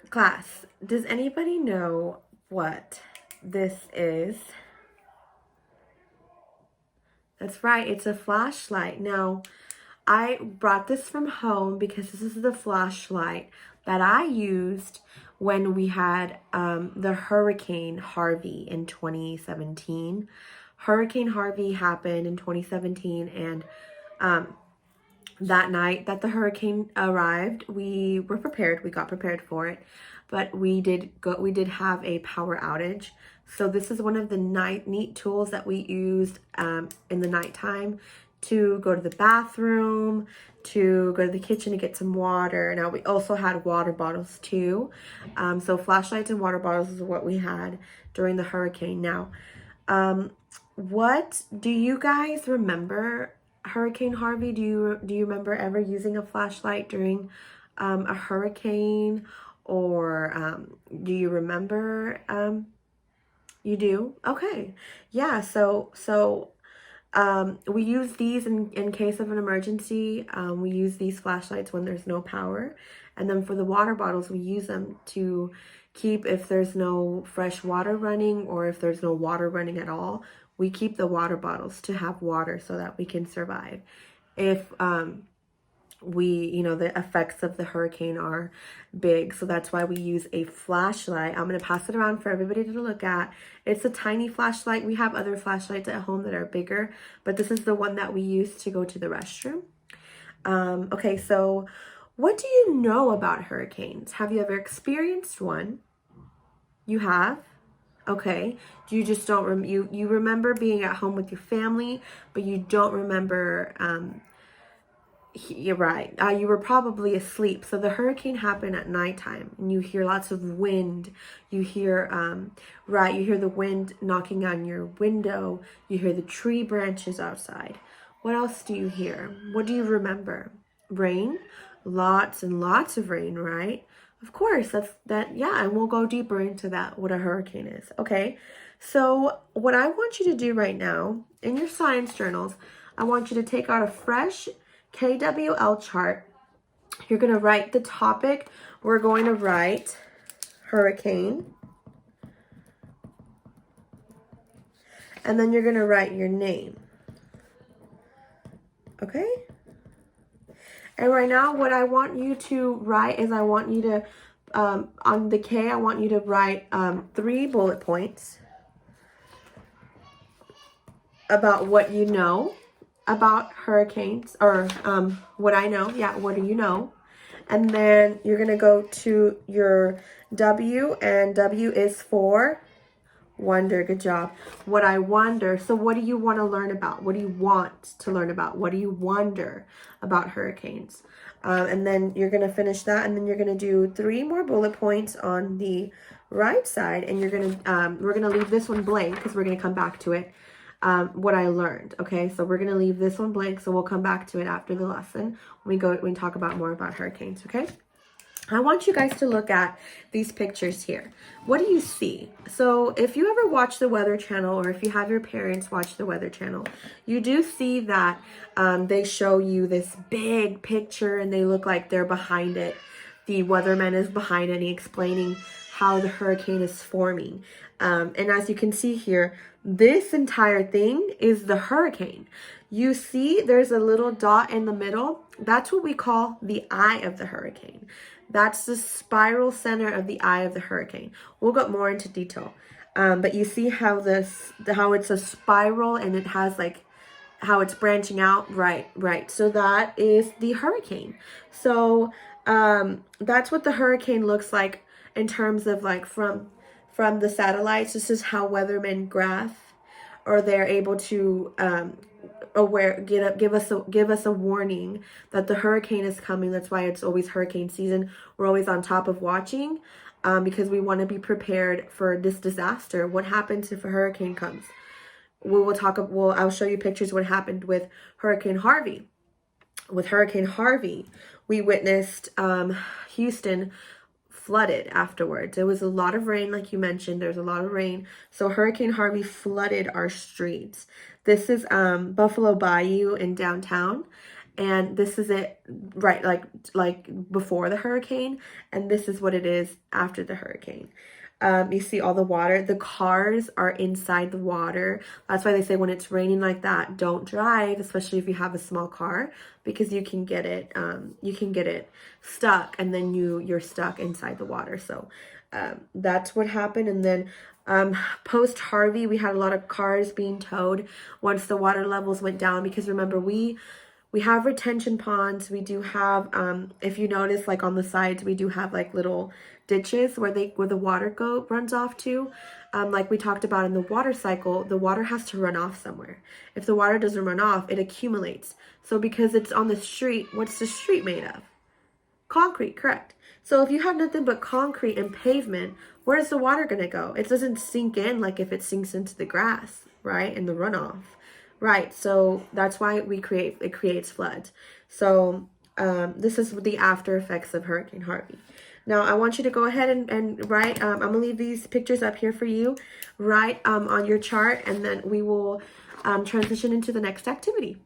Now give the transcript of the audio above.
Class, does anybody know what this is? That's right, it's a flashlight. Now, I brought this from home because this is the flashlight that I used when we had the Hurricane Harvey in 2017. Hurricane Harvey happened in 2017, and um, that night that the hurricane arrived, we were prepared. We got prepared for it, but we did have a power outage. So this is one of the neat tools that we used in the nighttime to go to the bathroom, to go to the kitchen to get some water. Now we also had water bottles too. So flashlights and water bottles is what we had during the hurricane. Now, what do you guys remember Hurricane Harvey? Do you remember ever using a flashlight during a hurricane, or do you remember? You do? Okay, yeah. So we use these in case of an emergency. We use these flashlights when there's no power, and then for the water bottles, we use them to keep if there's no fresh water running or if there's no water running at all. We keep the water bottles to have water so that we can survive. If the effects of the hurricane are big, so that's why we use a flashlight. I'm going to pass it around for everybody to look at. It's a tiny flashlight. We have other flashlights at home that are bigger, but this is the one that we use to go to the restroom. Okay, so what do you know about hurricanes? Have you ever experienced one? You have? Okay. You just don't you remember being at home with your family, but you don't remember you're right. You were probably asleep. So the hurricane happened at nighttime, and you hear lots of wind. You hear, you hear the wind knocking on your window. You hear the tree branches outside. What else do you hear? What do you remember? Rain? Lots and lots of rain, right? Of course, yeah, and we'll go deeper into that, what a hurricane is. Okay, so what I want you to do right now, in your science journals, I want you to take out a fresh KWL chart. You're going to write the topic. We're going to write hurricane. And then you're going to write your name. Okay? And right now, what I want you to write is I want you to, on the K, I want you to write 3 bullet points about what you know about hurricanes, or what I know. Yeah, what do you know? And then you're going to go to your W, and W is for wonder. Good job. What I wonder. So what do you want to learn about? What do you want to learn about? What do you wonder about hurricanes? And then you're going to finish that, and then you're going to do 3 more bullet points on the right side, and we're going to leave this one blank because we're going to come back to it. What I learned. Okay, so we're going to leave this one blank, so we'll come back to it after the lesson when we talk about more about hurricanes. Okay, I want you guys to look at these pictures here. What do you see? So if you ever watch the Weather Channel, or if you have your parents watch the Weather Channel, you do see that they show you this big picture, and they look like they're behind it. The weatherman is behind it, and he's explaining how the hurricane is forming. And as you can see here, this entire thing is the hurricane. You see there's a little dot in the middle. That's what we call the eye of the hurricane. That's the spiral center of the eye of the hurricane. We'll get more into detail. But you see how it's a spiral, and it has like how it's branching out. Right. So that is the hurricane. So that's what the hurricane looks like in terms of like from the satellites. This is how weathermen graph, or they're able to give us a warning that the hurricane is coming. That's why it's always hurricane season. We're always on top of watching, because we want to be prepared for this disaster. What happens if a hurricane comes? I'll show you pictures of what happened with Hurricane Harvey. With Hurricane Harvey, we witnessed Houston flooded afterwards. There was a lot of rain, like you mentioned. There's a lot of rain. So Hurricane Harvey flooded our streets. This is Buffalo Bayou in downtown. and this is it, right, like before the hurricane, and this is what it is after the hurricane. You see all the water. The cars are inside the water. That's why they say when it's raining like that, don't drive, especially if you have a small car, because you can get it stuck, and then you're stuck inside the water. So that's what happened. And then post Harvey, we had a lot of cars being towed once the water levels went down, because remember, we have retention ponds. We do have, if you notice, like on the sides, we do have like little ditches where the water runs off to. Like we talked about in the water cycle, the water has to run off somewhere. If the water doesn't run off, it accumulates. So because it's on the street, what's the street made of? Concrete, correct. So if you have nothing but concrete and pavement, where's the water going to go? It doesn't sink in like if it sinks into the grass, right? In the runoff. Right, so that's why it creates floods. So this is the after effects of Hurricane Harvey. Now I want you to go ahead and write, I'm going to leave these pictures up here for you. Write on your chart, and then we will transition into the next activity.